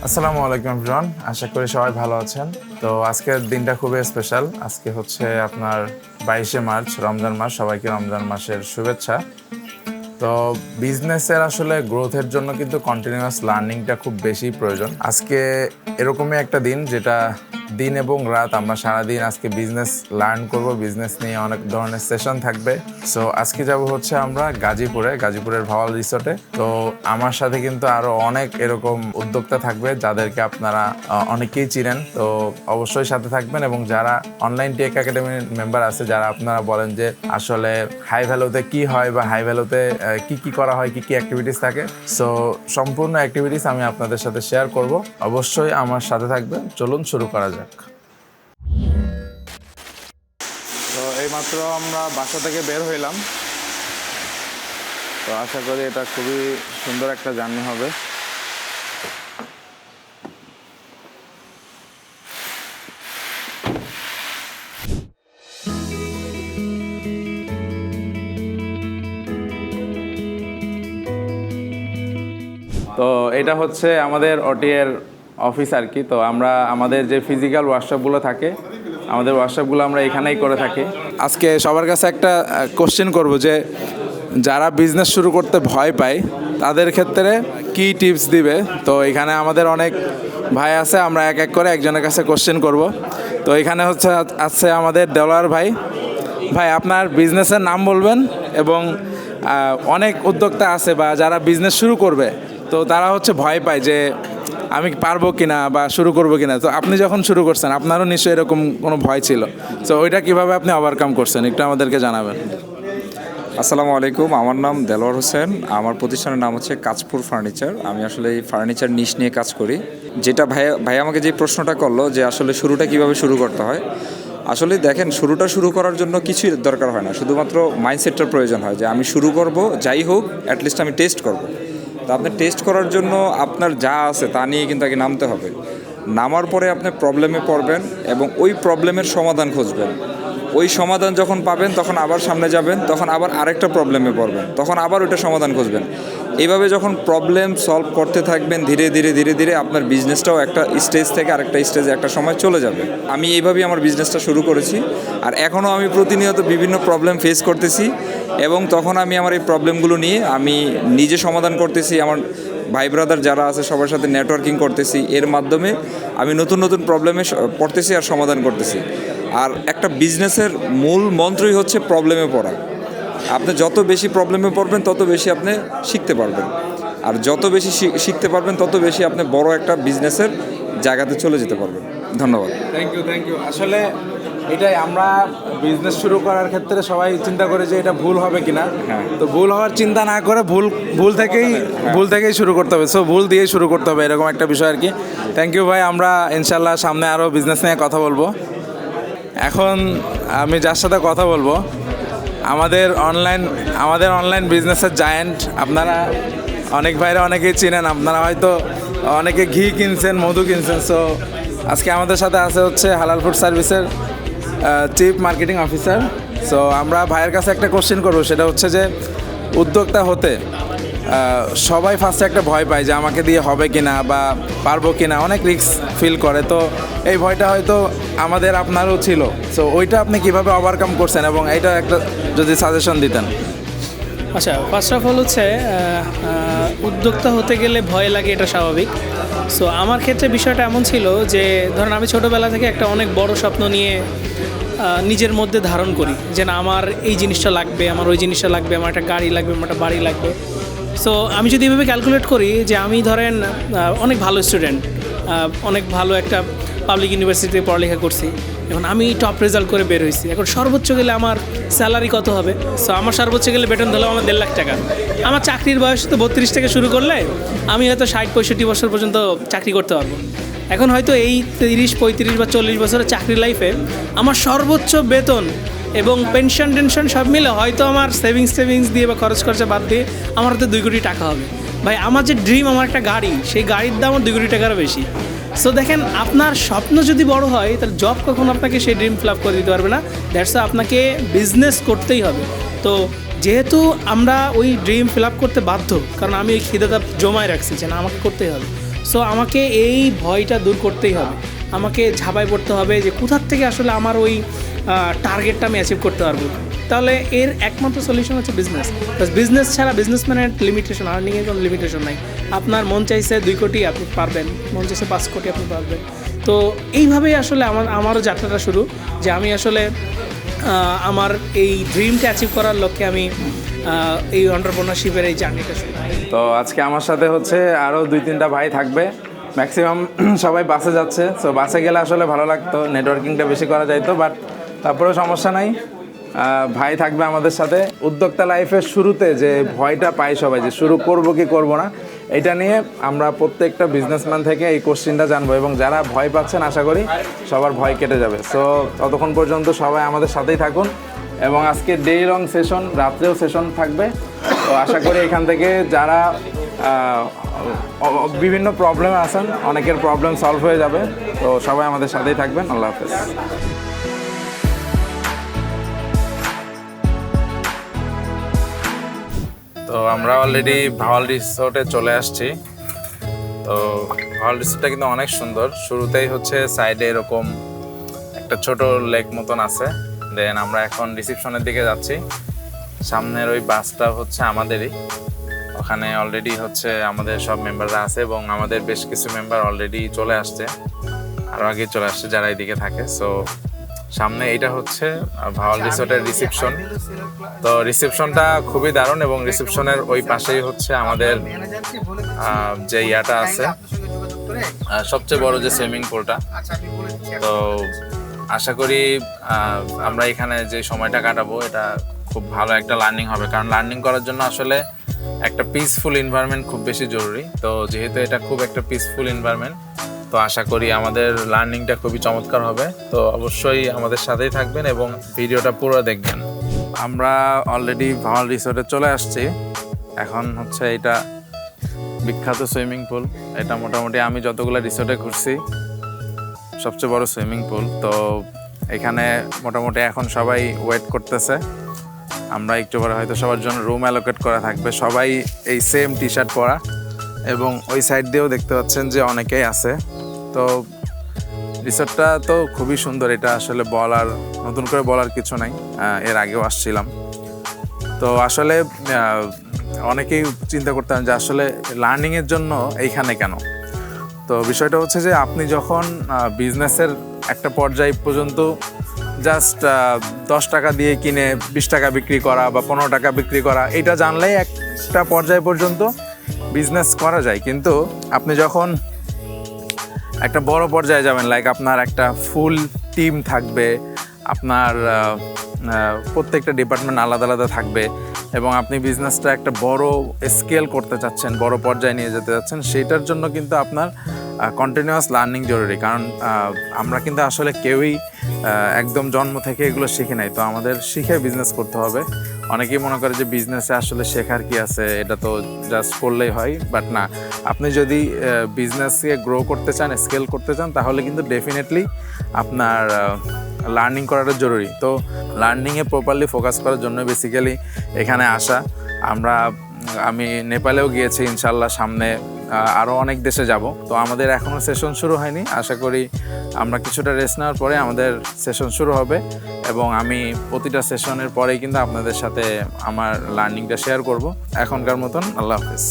আসসালামু আলাইকুম এভরিওয়ান, আশা করি সবাই ভালো আছেন। তো আজকের দিনটা খুবই স্পেশাল। আজকে হচ্ছে আপনার 22শে মার্চ, রমজান মাস। সবাইকে রমজান মাসের শুভেচ্ছা। তো বিজনেসের আসলে গ্রোথের জন্য কিন্তু কন্টিনিউয়াস লার্নিংটা খুব বেশি প্রয়োজন। আজকে এরকমই একটা দিন, যেটা দিন এবং রাত আমরা সারাদিন আজকে বিজনেস লার্ন করব। বিজনেস নিয়ে অনেক ধরনের সেশন থাকবে। সো আজকে যাব হচ্ছে আমরা গাজীপুরের ভাওয়াল রিসোর্টে। তো আমার সাথে কিন্তু আরো অনেক এরকম উদ্যোক্তা থাকবে, যাদেরকে আপনারা অনেকেই চিনেন। তো অবশ্যই সাথে থাকবেন। এবং যারা অনলাইন টেক একাডেমির মেম্বার আছে, যারা আপনারা বলেন যে আসলে হাই ভ্যালুতে কি হয় বা হাই ভ্যালুতে কি করা হয়, কি অ্যাক্টিভিটিস থাকে, সো সম্পূর্ণ অ্যাক্টিভিটিস আমি আপনাদের সাথে শেয়ার করব। অবশ্যই আমার সাথে থাকবেন। চলুন শুরু করা যাক। তো এইমাত্র আমরা বাসা থেকে বের হইলাম। তো আশা করি এটা খুবই সুন্দর একটা জার্নি হবে। তো এটা হচ্ছে আমাদের অটিএর অফিস আর কি। তো আমরা আমাদের যে ফিজিক্যাল ওয়ার্কশপগুলো থাকে, আমাদের ওয়ার্কশপগুলো আমরা এখানেই করে থাকি। আজকে সবার কাছে একটা কোশ্চেন করব যে যারা বিজনেস শুরু করতে ভয় পায় তাদের ক্ষেত্রে কি টিপস দিবে। তো এখানে আমাদের অনেক ভাই আছে, আমরা এক এক করে একজনের কাছে কোশ্চেন করব। তো এখানে হচ্ছে আছে আমাদের দেলোয়ার ভাই। ভাই, আপনার বিজনেসের নাম বলবেন। এবং অনেক উদ্যোক্তা আছে বা যারা বিজনেস শুরু করবে, তো তারা হচ্ছে ভয় পায় যে আমি পারবো কিনা বা শুরু করবো কিনা। তো আপনি যখন শুরু করছেন, আপনারও নিশ্চয়ই এরকম কোনো ভয় ছিল। তো ওইটা কিভাবে আপনি ওভারকাম করছেন একটু আমাদেরকে জানাবেন। আসসালামু আলাইকুম, আমার নাম দেলোয়ার হোসেন। আমার প্রতিষ্ঠানের নাম হচ্ছে কাঁচপুর ফার্নিচার। আমি আসলে এই ফার্নিচার নিশ নিয়ে কাজ করি। যেটা ভাই আমাকে যে প্রশ্নটা করলো যে আসলে শুরুটা কিভাবে শুরু করতে হয়, আসলে দেখেন, শুরু করার জন্য কিছুই দরকার হয় না, শুধুমাত্র মাইন্ডসেটটার প্রয়োজন হয় যে আমি শুরু করব, যাই হোক অ্যাটলিস্ট আমি টেস্ট করব। তো আপনি টেস্ট করার জন্য আপনার যা আছে তা নিয়ে কিন্তু আগে নামতে হবে। নামার পরে আপনি প্রবলেমে পড়বেন এবং ওই প্রবলেমের সমাধান খুঁজবেন। ওই সমাধান যখন পাবেন তখন আবার সামনে যাবেন, তখন আবার আরেকটা প্রবলেমে পড়বেন, তখন আবার ওইটা সমাধান খুঁজবেন। এইভাবে যখন প্রবলেম সলভ করতে থাকবেন, ধীরে ধীরে আপনার বিজনেসটাও একটা স্টেজ থেকে আরেকটা স্টেজে একটা সময় চলে যাবে। আমি এইভাবেই আমার বিজনেসটা শুরু করেছি। আর এখনও আমি প্রতিনিয়ত বিভিন্ন প্রবলেম ফেস করতেছি এবং তখন আমি আমার এই প্রবলেমগুলো নিয়ে আমি নিজে সমাধান করতেছি। আমার ভাই ব্রাদার যারা আছে সবার সাথে নেটওয়ার্কিং করতেছি। এর মাধ্যমে আমি নতুন প্রবলেমে পড়তেছি আর সমাধান করতেছি। আর একটা বিজনেসের মূল মন্ত্রই হচ্ছে প্রবলেমে পড়া। আপনি যত বেশি প্রবলেমে পড়বেন তত বেশি আপনি শিখতে পারবেন। আর যত বেশি শিখতে পারবেন তত বেশি আপনি বড় একটা বিজনেসের জায়গাতে চলে যেতে পারবেন। ধন্যবাদ। Thank you. আসলে এটাই আমরা বিজনেস শুরু করার ক্ষেত্রে সবাই চিন্তা করে যে এটা ভুল হবে কিনা। হ্যাঁ। তো ভুল হওয়ার চিন্তা না করে ভুল থেকেই শুরু করতে হবে। সো ভুল দিয়েই শুরু করতে হবে, এরকম একটা বিষয় আর কি। থ্যাংক ইউ ভাই। আমরা ইনশাল্লাহ সামনে আরও বিজনেস নিয়ে কথা বলবো। এখন আমি যার সাথে কথা বলবো, আমাদের অনলাইন বিজনেসের জায়ান্ট, আপনারা অনেক ভাইরা অনেকেই চিনেন, আপনারা হয়তো অনেকে ঘি কিনছেন, মধু কিনছেন। সো আজকে আমাদের সাথে আছে হচ্ছে হালাল ফুড সার্ভিসের চিফ মার্কেটিং অফিসার। সো আমরা ভাইয়ের কাছে একটা কোশ্চেন করবো, সেটা হচ্ছে যে উদ্যোক্তা হতে সবাই ফার্স্টে একটা ভয় পায় যে আমাকে দিয়ে হবে কিনা বা পারবো কিনা, অনেক রিস্ক ফিল করে। তো এই ভয়টা হয়তো আপনারও ছিল। সো ওইটা আপনি কিভাবে ওভারকাম করছেন এবং এইটা একটা যদি সাজেশন দিতেন। আচ্ছা, ফার্স্ট অফ অল হচ্ছে উদ্যোক্তা হতে গেলে ভয় লাগে, এটা স্বাভাবিক। সো আমার ক্ষেত্রে বিষয়টা এমন ছিল যে ধরেন আমি ছোটোবেলা থেকে একটা অনেক বড় স্বপ্ন নিয়ে নিজের মধ্যে ধারণ করি যে না, আমার এই জিনিসটা লাগবে, আমার ওই জিনিসটা লাগবে, আমার একটা গাড়ি লাগবে, আমার একটা বাড়ি লাগবে। সো আমি যদি এভাবে ক্যালকুলেট করি যে আমি ধরেন অনেক ভালো স্টুডেন্ট, অনেক ভালো একটা পাবলিক ইউনিভার্সিটিতে পড়ালেখা করছি, এখন আমি টপ রেজাল্ট করে বের হয়েছি, এখন সর্বোচ্চ গেলে আমার স্যালারি কত হবে? সো আমার সর্বোচ্চ গেলে বেতন ধরলেও আমার 1.5 লাখ টাকা। আমার চাকরির বয়স তো 32 থেকে শুরু করলে আমি হয়তো 60-65 বছর পর্যন্ত চাকরি করতে পারবো। এখন হয়তো এই 30-35 বা 40 বছরের চাকরি লাইফে আমার সর্বোচ্চ বেতন এবং টেনশন সব মিলে হয়তো আমার সেভিংস দিয়ে বা খরচ বাদ দিয়ে আমার হয়তো 2 কোটি টাকা হবে। ভাই, আমার যে ড্রিম, আমার একটা গাড়ি, সেই গাড়ির দাম আমার 2 কোটি টাকারও বেশি। সো দেখেন, আপনার স্বপ্ন যদি বড় হয় তাহলে জব কখনো আপনাকে সেই ড্রিম ফিল আপ করে দিতে পারবে না। দ্যাটস আপনাকে বিজনেস করতেই হবে। তো যেহেতু আমরা ওই ড্রিম ফিল আপ করতে বাধ্য, কারণ আমি ওই খিদেটা জমায় রাখছি যে না, আমাকে করতেই হবে। সো আমাকে এই ভয়টা দূর করতেই হবে, আমাকে ঝাঁপায় পড়তে হবে যে কোথার থেকে আসলে আমার ওই টার্গেটটা আমি অ্যাচিভ করতে পারবো। তাহলে এর একমাত্র সলিউশন হচ্ছে বিজনেস। বিজনেস ছাড়া বিজনেসম্যানের লিমিটেশন, আর্নিংয়ের কোনো লিমিটেশন নাই। আপনার মন চাইছে 2 কোটি আপনি পারবেন, মন চাইছে 5 কোটি আপনি পারবেন। তো এইভাবেই আসলে আমারও যাত্রাটা শুরু, যে আমি আসলে আমার এই ড্রিমটা অ্যাচিভ করার লক্ষ্যে আমি এই এন্টারপ্রেনারশিপের এই জার্নিটা শুরু করি। তো আজকে আমার সাথে হচ্ছে আরও 2-3টা ভাই থাকবে, ম্যাক্সিমাম সবাই বাসে যাচ্ছে। সো বাসে গেলে আসলে ভালো লাগতো, নেটওয়ার্কিংটা বেশি করা যাইতো, বাট তারপরেও সমস্যা নাই, ভাই থাকবে আমাদের সাথে। উদ্যোক্তা লাইফের শুরুতে যে ভয়টা পাই সবাই, যে শুরু করব কি করব না, এটা নিয়ে আমরা প্রত্যেকটা বিজনেসম্যান থেকে এই কোশ্চেনটা জানবো, এবং যারা ভয় পাচ্ছেন আশা করি সবার ভয় কেটে যাবে। সো ততক্ষণ পর্যন্ত সবাই আমাদের সাথেই থাকুন, এবং আজকে ডে লং সেশন, রাত্রেও সেশন থাকবে। তো আশা করি এখান থেকে যারা বিভিন্ন প্রবলেমে আছেন, অনেকের প্রবলেম সলভ হয়ে যাবে। তো সবাই আমাদের সাথেই থাকবেন। আল্লাহ হাফেজ। তো আমরা অলরেডি ভাওয়াল রিসোর্টে চলে আসছি। তো ভাওয়াল রিসোর্টটা কিন্তু অনেক সুন্দর। শুরুতেই হচ্ছে সাইডে এরকম একটা ছোট লেক মতন আছে। দেন আমরা এখন রিসেপশনের দিকে যাচ্ছি। সামনের ওই বাসটা হচ্ছে আমাদেরই, ওখানে অলরেডি হচ্ছে আমাদের সব মেম্বাররা আছে, এবং আমাদের বেশ কিছু মেম্বার অলরেডি চলে আসছে, আরও আগে চলে আসছে যারা এইদিকে থাকে। সো সামনে এইটা হচ্ছে ভাওয়াল রিসোর্টের রিসেপশন। তো রিসেপশনটা খুবই দারুণ, এবং রিসেপশনের ওই পাশেই হচ্ছে আমাদের যে ইয়াটা আছে, সবচেয়ে বড় যে সুইমিং পুলটা। তো আশা করি আমরা এখানে যে সময়টা কাটাবো এটা খুব ভালো একটা লার্নিং হবে, কারণ লার্নিং করার জন্য আসলে একটা পিসফুল এনভায়রনমেন্ট খুব বেশি জরুরি। তো যেহেতু এটা খুব একটা পিসফুল এনভায়রনমেন্ট, তো আশা করি আমাদের লার্নিংটা খুবই চমৎকার হবে। তো অবশ্যই আমাদের সাথেই থাকবেন এবং ভিডিওটা পুরো দেখবেন। আমরা অলরেডি ভাওয়াল রিসোর্টে চলে আসছি। এখন হচ্ছে এটা বিখ্যাত সুইমিং পুল। এটা মোটামুটি আমি যতগুলো রিসোর্টে ঘুরছি সবচেয়ে বড় সুইমিং পুল। তো এখানে মোটামুটি এখন সবাই ওয়েট করতেছে। আমরা একটু পরে হয়তো সবার জন্য রুম অ্যালোকেট করা থাকবে। সবাই এই সেম টি শার্ট পরা, এবং ওই সাইড দিয়েও দেখতে পাচ্ছেন যে অনেকেই আছে। তো রিসোর্টটা তো খুবই সুন্দর, এটা আসলে নতুন করে বলার কিছু নাই, এর আগেও আসছিলাম। তো আসলে অনেকেই চিন্তা করতেন যে আসলে লার্নিংয়ের জন্য এইখানে কেন। তো বিষয়টা হচ্ছে যে আপনি যখন বিজনেসের একটা পর্যায় পর্যন্ত জাস্ট 10 টাকা দিয়ে কিনে 20 টাকা বিক্রি করা বা 15 টাকা বিক্রি করা, এটা জানলেই একটা পর্যায় পর্যন্ত বিজনেস করা যায়। কিন্তু আপনি যখন একটা বড় পর্যায়ে যাবেন, লাইক আপনার একটা ফুল টিম থাকবে, আপনার প্রত্যেকটা ডিপার্টমেন্ট আলাদা আলাদা থাকবে, এবং আপনি বিজনেসটা একটা বড় স্কেল করতে চাচ্ছেন, বড় পর্যায়ে নিয়ে যেতে চাচ্ছেন, সেইটার জন্য কিন্তু আপনার কন্টিনিউয়াস লার্নিং জরুরি। কারণ আমরা কিন্তু আসলে কেউই একদম জন্ম থেকে এগুলো শিখে নাই। তো আমাদের শিখে বিজনেস করতে হবে। অনেকেই মনে করে যে বিজনেসে আসলে শেখার কি আছে, এটা তো জাস্ট করলেই হয়, বাট না। আপনি যদি বিজনেসকে গ্রো করতে চান, স্কেল করতে চান, তাহলে কিন্তু ডেফিনেটলি আপনার লার্নিং করাটা জরুরি। তো লার্নিংয়ে প্রপারলি ফোকাস করার জন্য বেসিক্যালি এখানে আসা। আমি নেপালেও গিয়েছি, ইনশাল্লাহ সামনে আরও অনেক দেশে যাব। তো আমাদের এখনও সেশন শুরু হয়নি, আশা করি আমরা কিছুটা রেস্ট নেওয়ার পরে আমাদের সেশন শুরু হবে, এবং আমি প্রতিটা সেশনের পরেই কিন্তু আপনাদের সাথে আমার লার্নিংটা শেয়ার করব। এখনকার মতন আল্লাহ হাফেজ।